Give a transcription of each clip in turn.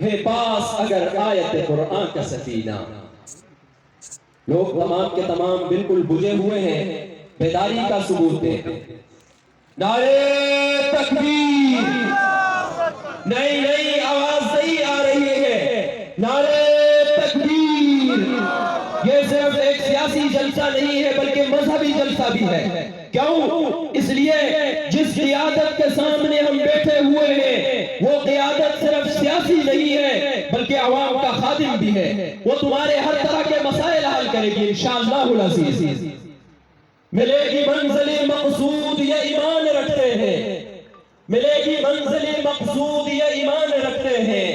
है पास अगर आयत कुरान का सफीना। लोग तमाम के तमाम बिल्कुल बुझे हुए हैं, बेदारी का सबूत है। नारे तकबीर, नहीं नहीं आवाज नहीं आ रही है। नारे तकबीर। ये सिर्फ एक सियासी जलसा नहीं है बल्कि मजहबी जलसा भी है। क्यों? इसलिए जिस क़ियादत के सामने हम बैठे हुए हैं वो क़ियादत सिर्फ सियासी नहीं है बल्कि अवाम का खादिम भी है। वो तुम्हारे हर तरह के मसाइल हल करेगी इंशाअल्लाहुल अज़ीज़। मिलेगी मंजिल मकसूद ये ईमान रखते हैं, मिलेगी मंजिल मकसूद ये ईमान रखते हैं।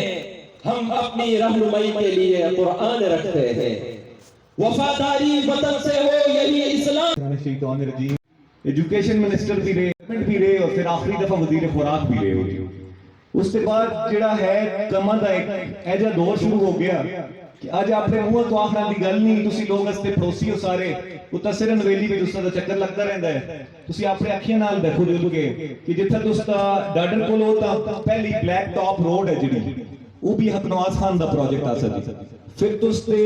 हम अपनी रहनुमाई के लिए कुरान रखते हैं। वफादारी वतन से हो यही इस्लाम। एजुकेशन मिनिस्टर भी रहे और फिर आखिरी दफा वजीर खुराक भी रहे हो। उसके बाद जिहड़ा है कमां दा एक ऐजा दौर शुरू हो गया कि अज अपने मुंह तो आखना दी गल नहीं, तुसी लोग इसते पड़ोसी हो सारे उत्ता सिरन वेली में तुसा दा चक्कर लगता रहंदा है। तुसी अपने अखियां नाल देखो जुल के कि जिथे तुसदा डाडर कोल होता पहली ब्लैक टॉप रोड है जिहड़ी वो भी हक नवाज खान दा प्रोजेक्ट आ सकदी। फिर तुसते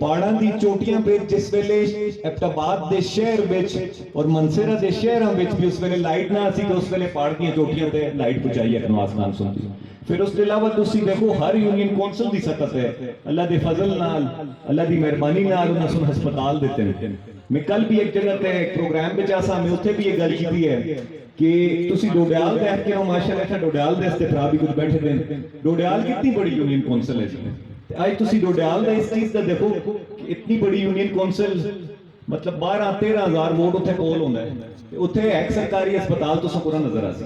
पहाड़ां दी चोटियां पे जिस वेले एबटाबाद दे शहर विच और मनसेरा दे शहरां विच भी उस वेले लाइट ना सी तो उस वेले पहाड़ दी चोटियां ते लाइट पहुंचाई हक नवाज खान सुनदी। फिर उसके अलावा तुसी देखो हर यूनियन कौंसल दी सतह पे अल्लाह दे फजल नाल अल्लाह दी मेहरबानी नाल उन्हां सुन हस्पताल दिते हैं। मैं कल भी एक जगह ते एक प्रोग्राम विच आसा मैं उत्थे भी ये गल कीती है कि तुसी डोडियाल देख के माशाअल्लाह डोडियाल दे इसते भरा भी कुछ बैठे ने। डोडियाल कितनी बड़ी यूनियन कौंसल है। आज तुसी डोडियाल दा इस चीज दा देखो कि इतनी बड़ी यूनियन कौंसल मतलब 12-13 हजार वोट उत्थे पोल होंदा है। उत्थे एक सरकारी अस्पताल तुसां पूरा नजर आ सी।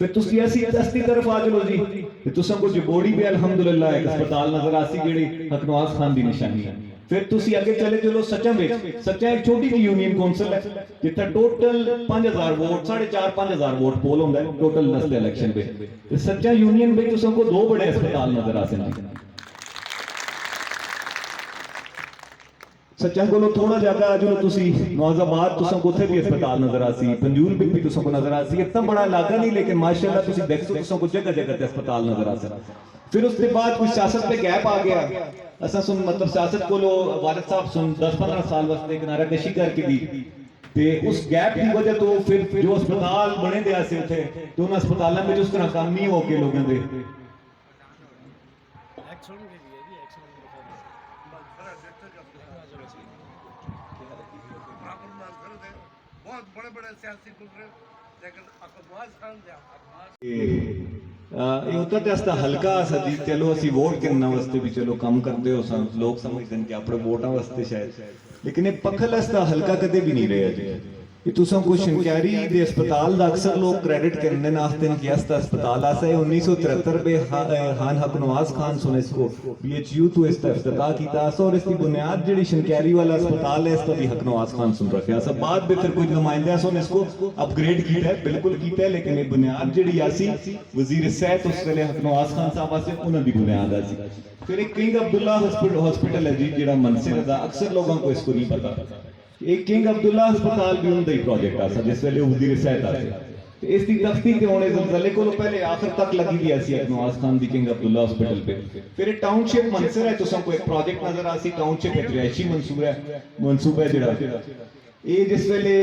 फिर तुसी ऐसी दस्ती तरफ आ चलो जी ते तुसां को जबोड़ी भी अल्हम्दुलिल्लाह एक अस्पताल नजर आ सी जेड़ी हक नवाज खान दी निशानी है। फिर तुसी आगे चले चलो सच्चा विच सच्चा एक छोटी जी यूनियन कौंसल है जिथे टोटल 5000 वोट 4.5-5 वोट पोल होंदा है टोटल नस्ल इलेक्शन पे। ते सच्चा यूनियन में तुसां को 2 बड़े अस्पताल नजर आ सी। सच्चा को थोड़ा ज्यादा जो तुसी नवाजाबाद तुसां को उथे भी अस्पताल नजर आ सी, पंजूल भी तुसां को नजर आ सी। इतना बड़ा इलाका नहीं लेकिन माशाल्लाह तुसी देखो तुसां को जगह जगह ते अस्पताल नजर आ सी। फिर उसके बाद कुछ सियासत पे गैप आ गया। असा सुन मतलब सियासत को वालिद साहब सुन 10-15 साल वास्ते किनाराकशी करके दी ते उस गैप की वजह तो फिर जो अस्पताल बने दे आसे उथे तो उन अस्पतालों में उस तरह काम नहीं हो के लोगों दे बहुत बड़े-बड़े सियासी गुजरे लेकिन अकबराज खान ये होता ते अस्ता हल्का सदी चलो असी वोट करना वास्ते भी चलो काम करते हो सन लोग समझते हैं कि अपने वोटां वास्ते शायद, लेकिन ये पखल अस्ता हल्का कदे भी नहीं रहा जी। कि तुसां को शंक्यारी दे अस्पताल दा अक्सर लोग क्रेडिट करने नास्ते कि अस्ता अस्पताल आसा है 1973 में खान हक नवाज खान सुन इसको बीएचयू तो इसका इफ्तिताह कीता और इसकी बुनियाद जेडी शंक्यारी वाला अस्पताल है इसका भी हक नवाज खान सुन रखा है। सब बाद में फिर कुछ नुमाइंदे सुन इसको अपग्रेड किया है बिल्कुल किया है, लेकिन ये बुनियाद जेडी आसी वजीर सेहत उस वेले हक नवाज खान साहब आसे उन्हां दी बुनियाद आसी। फिर एक किंग अब्दुल्ला हॉस्पिटल है जी जेड़ा मनसेरा दा अक्सर लोगों को इसको नहीं पता। एक किंग अब्दुल्ला अस्पताल भी उनका ही प्रोजेक्ट आसा जिस वेले वजीर सेहत आसे इसकी तख्ती ते होने ज़लज़ले को पहले आखिर तक लगी दी ऐसी नवाज खान दी किंग अब्दुल्ला हॉस्पिटल पे। फिर टाउनशिप मनसर है तुसां को एक प्रोजेक्ट नजर आसी टाउनशिप एक रिहायशी मंसूबा है जेड़ा ये जिस वेले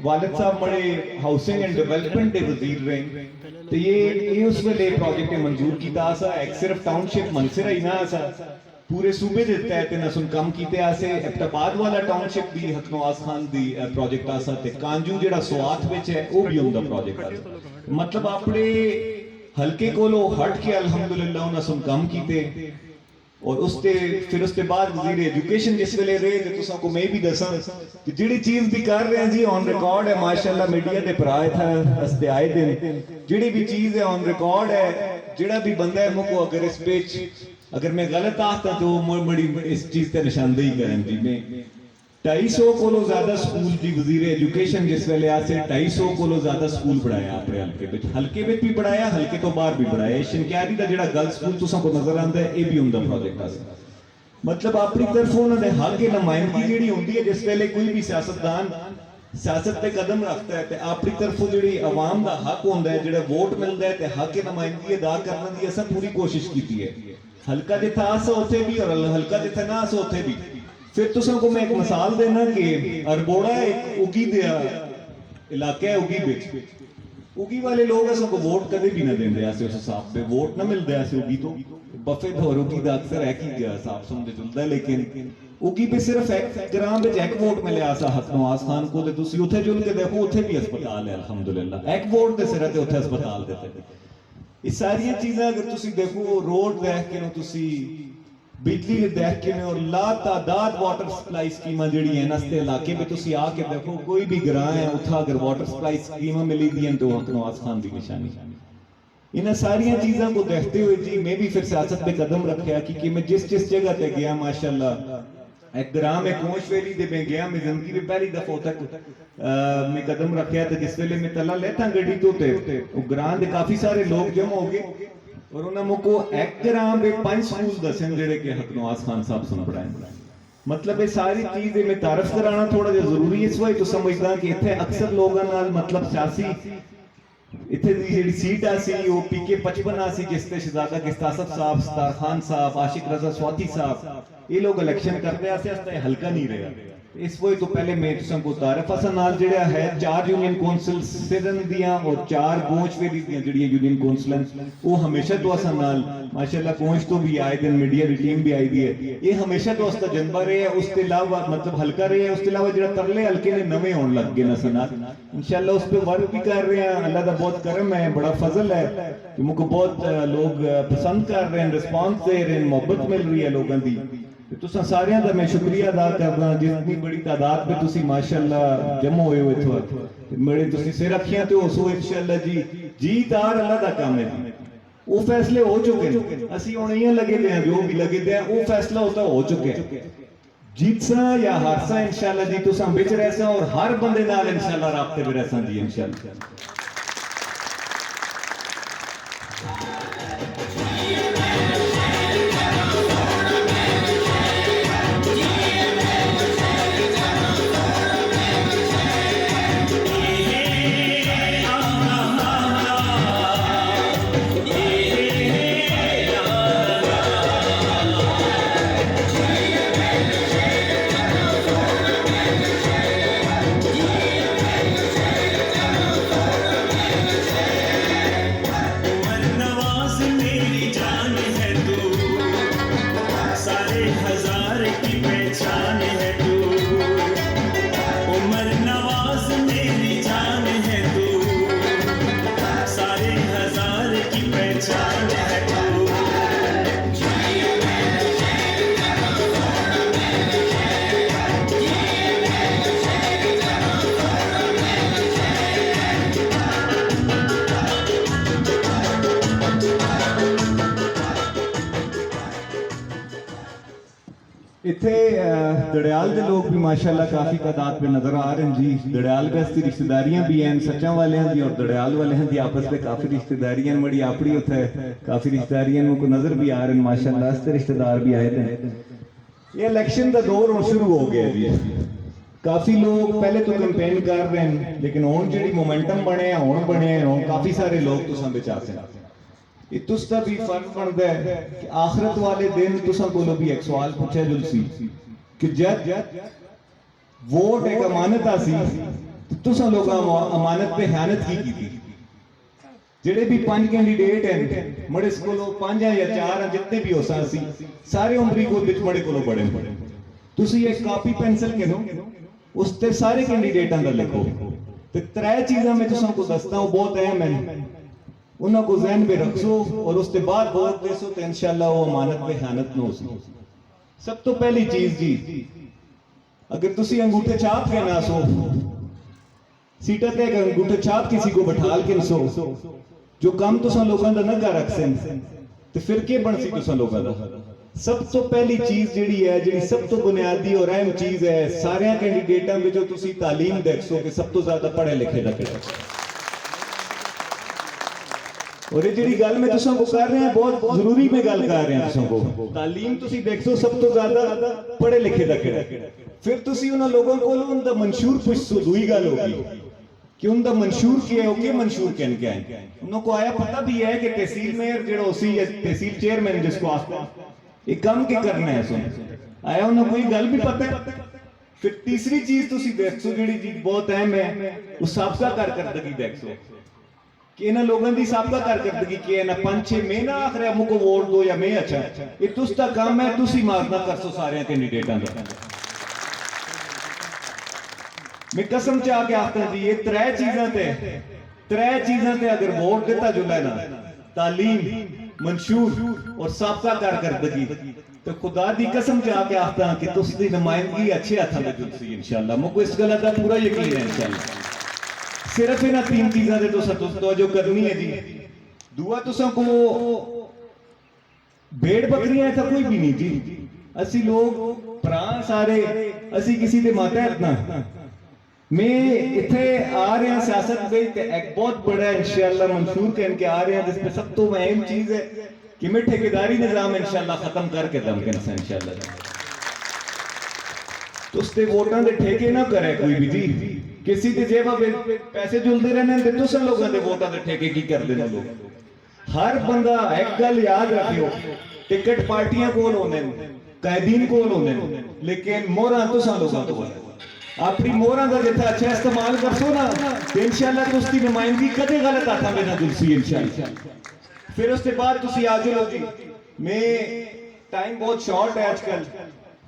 वालिद साहब बड़े हाउसिंग एंड डेवलपमेंट दे वजीर रहे तो ये उस वेले प्रोजेक्ट मंजूर कीता आसा। एक सिर्फ टाउनशिप मनसर ही ना आसा पूरे सूबे दे तहत इन्हां सुन काम कीते आसे। एबटाबाद वाला टाउनशिप भी हक नवाज खान दी प्रोजेक्ट आसा ते कांजू जेड़ा स्वात विच है वो भी उनका प्रोजेक्ट आसा। मतलब अपने हल्के कोलो हट के अल्हम्दुलिल्लाह उन्हां सुन काम कीते और उसते फिर उसके बाद वजीर एजुकेशन जिस वेले रहे ते तुसां को मैं भी दसां कि जेड़ी चीज भी कर रहे हैं जी ऑन रिकॉर्ड है माशाल्लाह मीडिया दे भरा था हस्ते आए दिन जेड़ी भी चीज है ऑन रिकॉर्ड है। जेड़ा भी बंदा है मुको अगर इस पेज अगर मैं गलत आता तो बड़ी इस चीज पे निशानदेही करें जी। मैं 250 को ज्यादा स्कूल की वजीर एजुकेशन जिस वेले आसे 250 को ज्यादा स्कूल पढ़ाया अपने हल्के में भी पढ़ाया हल्के तो बाहर भी पढ़ाया। शंक्यारी का जेड़ा गर्ल स्कूल तुसां को नजर आंदा है ये भी उनका प्रोजेक्ट आसा। मतलब अपनी तरफ उन्होंने हक की नुमाइंदगी जेड़ी होंदी है जिस वेले कोई भी सियासतदान सियासत पे कदम रखता है ते अपनी तरफों जिहड़ी आवाम दा हक होंदा है, जिहड़ा वोट मिलदा है ते हक नुमाइंदगी अदा करने दी असां पूरी कोशिश कीती है। हल्का जिथे अस उत्थे भी और हल्का जिथे ना अस उत्थे भी। फिर तुसां को मैं एक मिसाल देना कि अरबोड़ा एक उगी दिया इलाका है, उगी विच उगी वाले लोग असां को वोट कदे भी ना देंदे, अस उस हिसाब पे वोट ना मिलदे अस उगी तो बफे और उगी दा अक्सर है कि हिसाब समझ चलदा है, लेकिन उगी पे सिर्फ एक ग्राम विच एक वोट मिले आसा हक नवाज खान को, ते तुसी उथे जुल के देखो उथे भी अस्पताल है अल्हम्दुलिल्लाह, एक वोट दे सिर ते उथे अस्पताल देते। ये सारी चीज़ां अगर तुसी देखो, रोड देख के तुसी बिजली देख के और ला तादाद वाटर सप्लाई स्कीमां जिहड़ी हैं नस्ते इलाके में तुसी आके देखो, कोई भी ग्रां है उथा अगर वाटर सप्लाई स्कीमां मिली दी हैं तो हक नवाज खान की निशानी। इन सारिया चीज़ों को देखते हुए जी मैं भी फिर सियासत पे कदम रखा कि मैं जिस जगह पे गया माशाल्लाह, एक ग्राम में कोंशवेली दे मैं गया, मैं जिंदगी में पहली दफा तक मैं कदम रखा तो जिस वेले मैं तला लेता गड्डी तो ग्राम के काफी सारे लोग जमा हो गए और उन्होंने मुझको एक ग्राम में 5 स्कूल दसन जेडे के हक नवाज खान साहब सुन पढ़ाए। मतलब ये सारी चीज मैं तारफ कराना थोड़ा जिहा जरूरी है, इस वजह तो समझदा कि इत्थे अक्सर लोगों नाल मतलब सियासी इत्थे दी जेहड़ी सीट आ सी वो पीके 55 आ सी, जिस ते शहजादा गिस्तासफ साहब, सतार खान साहब, आशिक रजा स्वाति साहब ये लोग इलेक्शन करते आस्ते हल्का नहीं रहा। इस वजह तो पहले मैं तुसां को तारफ असा नाल जेड़ा है 4 यूनियन काउंसिल सिरन दियां और 4 गोंचवेली दियां जेहड़ियां यूनियन काउंसिल वो हमेशा तो असा नाल माशाल्लाह कोंच तो भी आए दिन मीडिया की टीम भी आई दी है, ये हमेशा तो उसका जनबा रहे है, उसके अलावा मतलब हल्का रहे है, उसके अलावा जेड़ा तरले हल्के ने नवे होने लग गए नसा नाल इंशाल्लाह उस पे वर्क भी कर रहे हैं। अल्लाह का बहुत करम है, बड़ा फजल है कि मुझको बहुत लोग पसंद कर रहे हैं, रिस्पांस दे रहे हैं, मोहब्बत मिल रही है लोगों की। तुसा सारियां दा मैं शुक्रिया अदा करदा, जितनी बड़ी तादाद पे तुसी माशाल्लाह जमा होए हो इत्थे मेरे तुसी सिर रखियां ते उस इंशाल्लाह जी तार अल्लाह दा काम है जी, वो फैसले हो चुके हैं, असी हुण इयां लगे दे जो भी लगे दे वो फैसला होता हो चुके हैं। जीतसा या हारसा इंशाल्लाह जी तुसा विच रहसा और हर बंदे नाल इंशाल्लाह राब्ते में रहसा जी इंशाल्लाह। इत्थे दड़याल के लोग भी माशाल्लाह काफी तादाद में नजर आ रहे हैं जी। दड़याल बस की रिश्तेदारियां भी हैं, सच्चा वाले दी और दड़याल वाले दी आपस में काफी रिश्तेदारियां बड़ी आपड़ी होता है, काफी रिश्तेदारियां को नजर भी आ रहे हैं माशाल्लाह, इसते रिश्तेदार भी आए थे। ये इलेक्शन का दौर हुण शुरू हो गया जी, काफी लोग पहले तो कैंपेन कर रहे हैं लेकिन हुण जिहड़ी मोमेंटम बने हुण काफी सारे लोग तुसां विच आ सकदे। तुसदा भी फर्क बनता है कि आखिरत वाले दिन तुसां कोलों भी एक सवाल पूछा जुलसी कि जब वोट एक अमानत आसी तुसां लोगां अमानत पे खयानत की कीती। जेडे भी 5 कैंडीडेट हैं मड़े कोलों 5 या 4 जितने भी हो सी सारे उमरी को विच मड़े कोलों बड़े तुसी एक कॉपी पेंसिल करो उस ते सारे कैंडीडेटां दा लिखो ते 3 चीज़ां मैं तुसां को दसदा हूं बहुत अहम है, उनको ज़हन में रखो और उसके बाद वोट देसो तो इंशाल्लाह वो अमानत में खयानत न हो। सब तो पहली चीज जी, अगर तुसी अंगूठे छाप के ना सो सीटा ते अंगूठे छाप किसी को बैठाल के सो जो काम तुसा लोगों का न कर रख सन तो फिर के बन सी तुसा लोगों का। सब तो पहली चीज जिहड़ी है, जिहड़ी सब तो बुनियादी और अहम चीज है, सारे कैंडीडेटां में जो तुसी तालीम देखो कि सब तो ज्यादा पढ़े लिखे दा किहड़ा और ये ਜਿਹੜੀ ਗੱਲ ਮੈਂ ਤੁਸਾਂ ਕੋ ਕਰ ਰਿਹਾ ਬਹੁਤ ਜ਼ਰੂਰੀ ਮੈਂ ਗੱਲ ਕਰ ਰਿਹਾ ਤੁਸਾਂ ਕੋ ਤਾਲੀਮ ਤੁਸੀਂ ਦੇਖੋ ਸਭ ਤੋਂ ਜ਼ਿਆਦਾ ਪੜ੍ਹੇ ਲਿਖੇ ਦਾ ਕਿਹੜਾ ਫਿਰ ਤੁਸੀਂ ਉਹਨਾਂ ਲੋਕਾਂ ਕੋਲ ਉਹਦਾ ਮਨਸ਼ੂਰ ਪੁੱਛੋ ਦੂਈ ਗੱਲ ਹੋਗੀ कि उनका मंशूर क्या है ओके मंशूर क्या है उनको आया पता भी है कि तहसील मेयर जो उसी तहसील चेयरमैन जिसको आखते ये काम क्या करना है सुन आया उन्हें कोई गल भी पता है फिर तीसरी चीज तुसी देखो जेडी चीज बहुत अहम है वो साबका कारकर्दगी देखो कि इन्हां लोगों की साबका कारकर्दगी की है ना 5-6 महीना आखिर मुझको वोट दो या मैं अच्छा ये तुसका काम है तुसी मारना कर सो सारे कैंडिडेटां दा मैं कसम चाह के आखता जी ये त्रै चीज़ां ते अगर वोट देता जुला ना तालीम मंशूर और साबका कारकर्दगी तो खुदा दी कसम चाह के आखता कि तुसदी नुमाइंदगी अच्छे हत्थां विच जुलसी इंशाअल्लाह मुझको इस गल दा पूरा यकीन है इंशाअल्लाह सिर्फ इन्हां 3 चीज़ां ते तुसां तवज्जो करनी है जी दुआ तुसां को भेड़ बकरियां ऐसा कोई भी नहीं जी असी लोग भरा सारे असी किसी दे मातहत ना मैं इथे आ रहे हैं सियासत में एक बहुत बड़ा इंशाअल्लाह मंशूर कहन के आ रहे हैं जिसमें सब तो अहम चीज है कि मैं ठेकेदारी निजाम इंशाअल्लाह खत्म करके दम करना इंशाअल्लाह तो उसते वोटां दे ठेके ना करे कोई भी जी किसी दे जेब पैसे जुलते रहने ते तुसां लोगां दे वोटां दे ठेके की करदे ने लोग हर बंदा एक गल याद रखियो टिकट पार्टियां कोल होने कायदीन कोल होने लेकिन मोहरां तुसां लोगां कोल अपनी मोहरा का जितना अच्छा इस्तेमाल करसो ना तो इंशाअल्लाह तुसकी नुमाइंदगी कदे गलत हाथों में ना जुलसी इंशाअल्लाह फिर उसके बाद तुसी आ जाओ जी मैं टाइम बहुत शॉर्ट है आजकल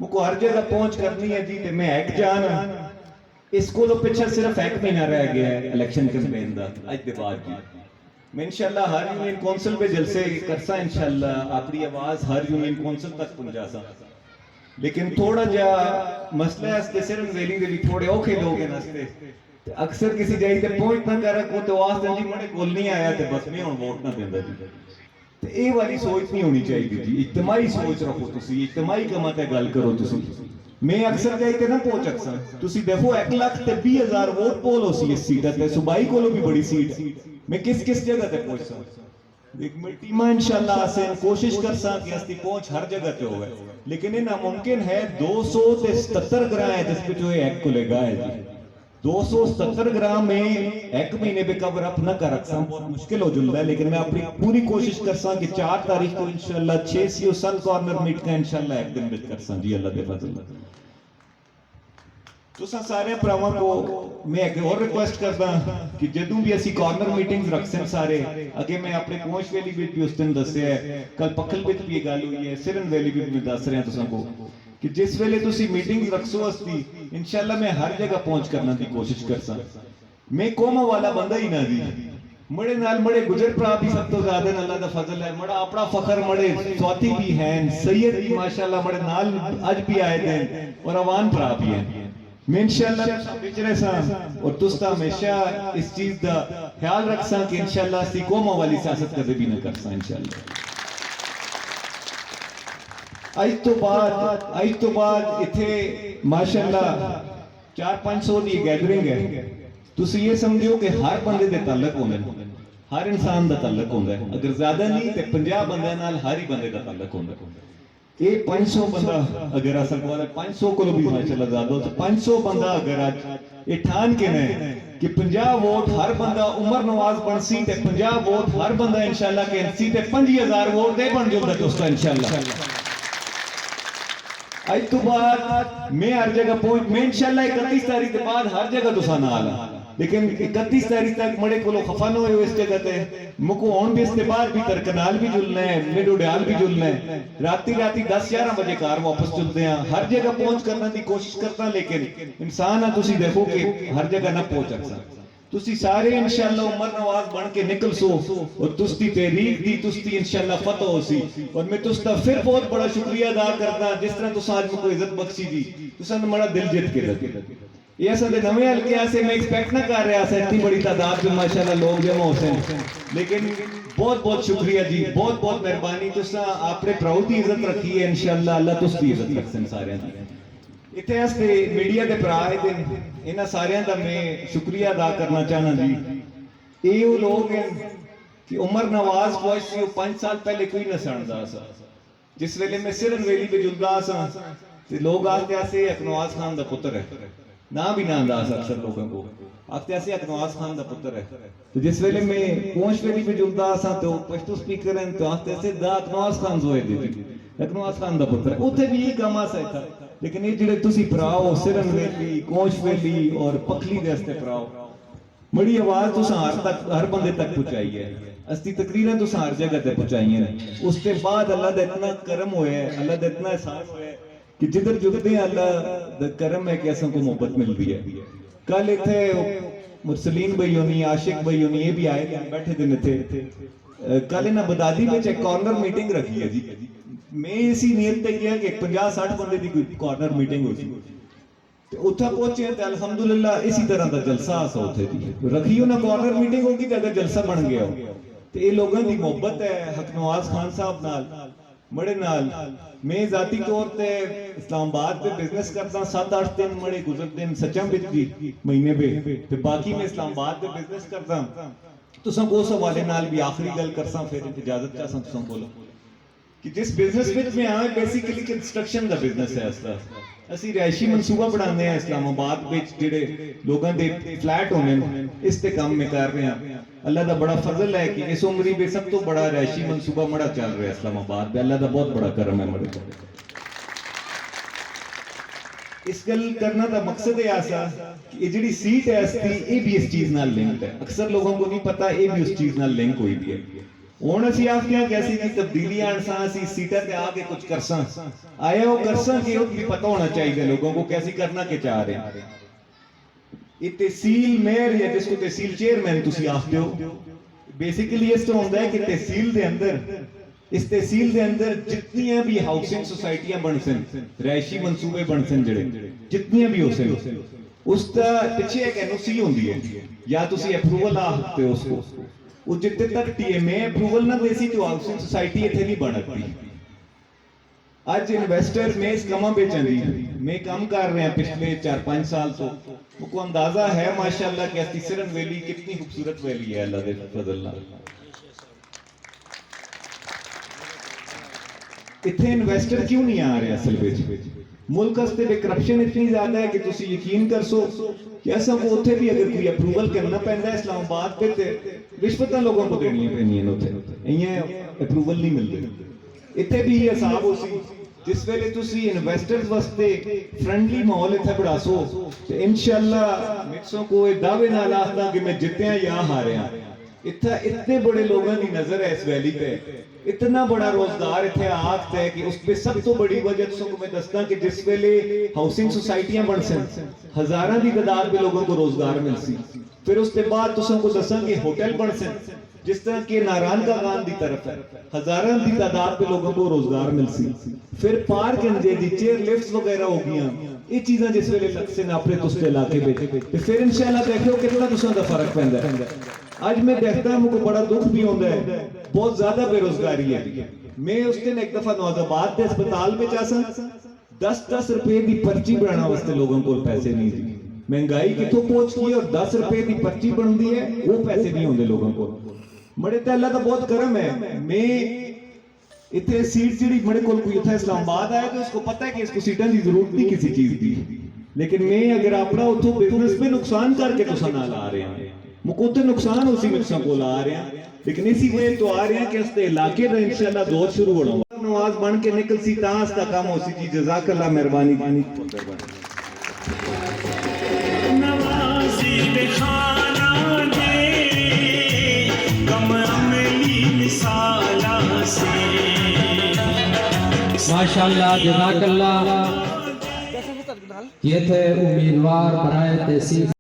मुझको हर जगह पहुंच करनी है जी ते मैं एक जान इसको तो पीछे सिर्फ एक महीना रह गया है इलेक्शन कैंपेन दा आज के बाद जी मैं इंशाअल्लाह हर यूनियन काउंसिल पे जलसे करसा इंशाअल्लाह अपनी आवाज हर यूनियन काउंसिल तक पहुंचा सा लेकिन थोड़ा जा मसला है सिर्फ वैली दे भी थोड़े औखे लोग हैं नस्ते अक्सर किसी जगह ते पहुंच ना कर को तो आवाज जी मने कोल नहीं आया ते बस मैं हुन वोट ना देंदा जी ते ए वाली सोच नहीं होनी चाहिए जी इज्तिमाई सोच रखो तुसी इज्तिमाई कमा ते गल करो तुसी मैं अक्सर जाई ते ना पहुंच अक्सर तुसी देखो 1,20,000 वोट पोल हो सी इस सीट ते सुबाई कोलो भी बड़ी सीट मैं किस जगह ते पहुंच सा एक मिट्टी में इंशाअल्लाह से कोशिश कर सा कि अस्ती पहुंच हर जगह पे होवे लेकिन ये नामुमकिन है 277 ग्राम है जिस पे जो है एक को लेगा है जी 270 ग्राम में एक महीने पे कवर अप न कर रखा बहुत मुश्किल हो जुलता है लेकिन मैं अपनी पूरी कोशिश कर सा कि 4 तारीख को इंशाअल्लाह 6 सीओ सन कॉर्नर मीट का इंशाअल्लाह एक दिन में कर सा जी अल्लाह के फजल तुसा सारे भरावां को मैं एक और रिक्वेस्ट करदा कि जदों भी ਅਸੀਂ कॉर्नर मीटिंग्स रखसन सारे अगे मैं अपने पहुंच वैली विच भी उस दिन दस्या है कल पखल विच भी गल हुई है सिरन वैली विच भी दस रहा तुसा को कि जिस वेले तुसी मीटिंग्स रखसो अस्ती इंशाअल्लाह मैं हर जगह पहुंच करने की कोशिश करसा मैं कोमा वाला बंदा ही ना जी मड़े नाल मड़े गुजर भरा भी सब तो ज्यादा अल्लाह दा फजल है मड़ा अपना फखर मड़े चौथी भी हैं सैयद भी माशाअल्लाह मड़े नाल आज भी आए थे और अवान भरा भी हैं मैं इंशाअल्लाह बिचरे सा और तुस्ता हमेशा इस चीज का ख्याल रख सा कि इंशाअल्लाह सी कोमा वाली सियासत कदे भी न कर सा इंशाअल्लाह आज तो बाद इथे माशाअल्लाह 400-500 दी गैदरिंग है तुसी ये समझो कि हर बंदे दे ताल्लुक होंदे हर इंसान दा ताल्लुक होंदा है अगर ज्यादा नहीं ते 50 बंदे नाल हर ही बंदे दा ताल्लुक होंदा है ये 500 बंदा अगर असल को 500 को भी माशाल्लाह ज्यादा तो 500 बंदा अगर आज ये ठान के ने कि 50 वोट हर बंदा उमर नवाज बनसी ते 50 वोट हर बंदा इंशाअल्लाह के सी ते 5000 वोट दे बन जुलदा दोस्तों इंशाअल्लाह आज तो बाद मैं हर जगह पहुंच मैं इंशाअल्लाह 31 तारीख के बाद हर जगह तुसा नाल लेकिन 31 तारीख तक मड़े को खफा न हो इस जगह ते मुको ऑन भी इसके बाद भी तरकनाल भी जुलना है मिडोडियाल भी जुलना है राती 10-11 बजे कार वापस चलते हैं हर जगह पहुंच करने की कोशिश करता लेकिन इंसान है तुसी देखो कि हर जगह ना पहुंच सकता तुसी सारे इंशाअल्लाह उमर नवाज बन के निकल सो और तुस्ती तहरीक दी तुस्ती इंशाअल्लाह फतह हो सी और मैं तुस्ता फिर बहुत बड़ा शुक्रिया अदा करदा जिस तरह तुसा आज मुको इज्जत बख्शी दी तुसा ने बड़ा दिल जीत के रखे ये असल नवे हल्के से मैं एक्सपेक्ट ना कर रहा था इतनी बड़ी तादाद में माशाल्लाह लोग जमा होते लेकिन बहुत बहुत शुक्रिया जी बहुत बहुत मेहरबानी तुसा आपने प्राउड की इज्जत रखी है इंशाअल्लाह अल्लाह तुस्ती इज्जत रखसन सारे दी इतने हस्ते मीडिया के भरा है इन्हां सारियां दा मैं शुक्रिया अदा करना चाहना जी ये वो लोग हैं कि उमर नवाज फौज सी 5 साल पहले कोई ना सणदा सा जिस वेले मैं सिरन वेली पे जुलदा सा ते लोग आखते ऐसे अकनवाज खान दा पुत्र है ना भी ना अंदाज अक्सर लोगों को आखते ऐसे अकनवाज खान दा पुत्र है तो जिस वेले मैं कोश वेली पे जुलदा सा तो पश्तो स्पीकर हैं तो आखते ऐसे दा अकनवाज खान जोए दी अकनवाज खान दा पुत्र है उथे भी यही काम आ था लेकिन ये जिहड़े तुसी भराओ सिरन वेली कोश वेली और पखली दे हस्ते भराओ बड़ी आवाज तो हर बंदे तक पहुंचाई है अस्ती तकरीरें तो हर जगह तक पहुंचाई हैं उसके बाद अल्लाह का इतना करम हुआ है अल्लाह का इतना एहसान हुआ है कि जिधर जुगते हैं अल्लाह का करम है कि ऐसा को मोहब्बत मिलती है कल इथे मुरसलीन भाई होनी आशिक भाई होनी ये भी आए बैठे दिन इथे कल इन्हें बदादी में एक कॉर्नर मीटिंग रखी है जी मैं इसी नियत ते गया कि 50-60 बंदे की कोई कॉर्नर मीटिंग होगी उत्थे पहुंचे तो अल्हम्दुलिल्लाह इसी तरह का जलसा सा उथे रखी ना कॉर्नर मीटिंग होगी तो अगर जलसा बन गया हो तो ये लोगों की मोहब्बत है हकनवाज खान साहब नाल बड़े नाल मैं जाती तौर पे इस्लामाबाद पे बिजनेस करता 7-8 दिन बड़े गुजरते हैं सच्चा बिच दी महीने पे फिर बाकी मैं इस्लामाबाद पे बिजनेस करता तो सब उस हवाले नाल भी आखिरी गल करसा फिर इजाजत चाहता तुसां कोल कि जिस बिजनेस विच मैं आया बेसिकली कंस्ट्रक्शन का बिजनेस है इसका ਅਸੀਂ ਰਿਹਾਇਸ਼ੀ ਮਨਸੂਬਾ ਬਣਾਉਂਦੇ ਆ ਇਸਲਾਮਾਬਾਦ ਵਿੱਚ ਜਿਹੜੇ ਲੋਕਾਂ ਦੇ ਫਲੈਟ ਹੋਣੇ ਨੇ ਇਸ ਤੇ ਕੰਮ ਮੈਂ ਕਰ ਰਿਹਾ ਅੱਲਾਹ ਦਾ ਬੜਾ ਫਜ਼ਲ ਹੈ ਕਿ ਇਸ ਉਮਰੀ ਵਿੱਚ ਸਭ ਤੋਂ ਬੜਾ ਰਿਹਾਇਸ਼ੀ ਮਨਸੂਬਾ ਮੜਾ ਚੱਲ ਰਿਹਾ ਇਸਲਾਮਾਬਾਦ ਤੇ ਅੱਲਾਹ ਦਾ ਬਹੁਤ ਬੜਾ ਕਰਮ ਹੈ ਮੜੇ ਇਸ ਗੱਲ ਕਰਨਾ ਦਾ ਮਕਸਦ ਇਹ ਆਸਾ ਕਿ ਇਹ ਜਿਹੜੀ ਸੀਟ ਹੈ ਇਸਦੀ ਇਹ ਵੀ ਇਸ ਚੀਜ਼ ਨਾਲ ਲਿੰਕਡ ਹੈ ਅਕਸਰ ਲੋਕਾਂ ਨੂੰ ਨਹੀਂ ਪਤਾ ਇਹ ਵੀ ਉਸ ਚੀਜ਼ ਨਾਲ ਲਿੰਕ ਹੋਈ ਦੀ ਹੈ ਹੁਣ ਅਸੀਂ ਆਖਦੇ ਹਾਂ ਕਿ ਅਸੀਂ ਤਬਦੀਲੀ ਆਣਸਾਂ ਅਸੀਂ सीटा पे आके कुछ करसा आया वो करसा कि भी पता होना चाहिए लोगों को कैसी करना के चाह रहे हैं ये तहसील मेयर या जिसको तहसील चेयरमैन तुसी आखते हो बेसिकली इस तरह होता है कि तहसील दे अंदर इस तहसील दे अंदर जितनी भी हाउसिंग सोसाइटियां बन सन रिहायशी मंसूबे बन सन जड़े जितनी भी हो सन उसका पीछे एक एनओसी होती है या तुसी अप्रूवल आखते हो उसको वो जितने तक टीएमए अप्रूवल ना देसी तो हाउसिंग सोसाइटी इथे नहीं बनती आज इन्वेस्टर में इस कमा बेचन दी मैं काम कर रहे हैं पिछले 4-5 साल तो मुझको अंदाजा है माशाल्लाह कि ऐसी सिरन वैली कितनी खूबसूरत वैली है अल्लाह दे फजल नाल इथे इन्वेस्टर क्यों नहीं आ रहे असल विच मुल्क वास्ते भी करप्शन इतनी ज्यादा है कि तुसी यकीन कर सो कि ऐसा को उथे भी अगर कोई अप्रूवल करना पैंदा है इस्लामाबाद पे ते रिश्वतां लोगों को देनी पैंदियां उथे इयां अप्रूवल नहीं मिलदे इथे भी ये हिसाब होसी जिस वेले तुसी इन्वेस्टर्स वास्ते फ्रेंडली माहौल इथे बढ़ासो ते इंशाअल्लाह मिक्सों को दावे नाल आखदा कि मैं जित्तिया या हारिया इतना इतने बड़े लोगों की नजर है इस वैली पे इतना बड़ा रोजगार इतने आखत है कि उस पे सब तो बड़ी वजह तुमको मैं दसदा कि जिस वेले हाउसिंग सोसाइटियां बन सन हजारां की तादाद में लोगों को रोजगार मिल सी फिर उसके बाद तुमको दसा कि होटल बन सन जिस तरह के नारायण का गान की तरफ है हजारां की तादाद में लोगों को रोजगार मिल सी फिर पार्क दी चेयर लिफ्ट वगैरह हो गई ये चीजें जिस वेले लग से अपने तुस्ते इलाके में फिर इंशाल्लाह देखो कितना तुसां दा फर्क पैंदा है आज मैं देखता हूं मुझको बड़ा दुख भी होता है बहुत ज्यादा बेरोजगारी है मैं उस दिन एक दफा नौजाबाद के अस्पताल में जासा 10-10 रुपए की पर्ची बनाने वास्ते लोगों को पैसे नहीं थी महंगाई कितों पहुंच गई और 10 रुपए की पर्ची बनती है वो पैसे नहीं होंगे लोगों को बड़े तो अल्लाह का बहुत करम है मैं इतने सीट जी मेरे को कोई इतना इस्लामाबाद आया तो उसको पता है कि इसको सीटा की जरूरत नहीं किसी चीज की लेकिन मैं अगर अपना उतो बिजनेस में नुकसान करके तुसा नाल आ रहे हैं मुझे नुकसान उसी मिक्सा को आ रहे हैं लेकिन इसी वजह तो आ रहे हैं कि इसके इलाके में इंशाल्लाह दौर शुरू होना नवाज बन के निकल सी तास का काम हो सी जी जज़ाकल्लाह मेहरबानी नवाजी बेखाना दे कम अमली मिसाला से माशाल्लाह जज़ाकल्लाह ये थे उम्मीदवार बराए तहसील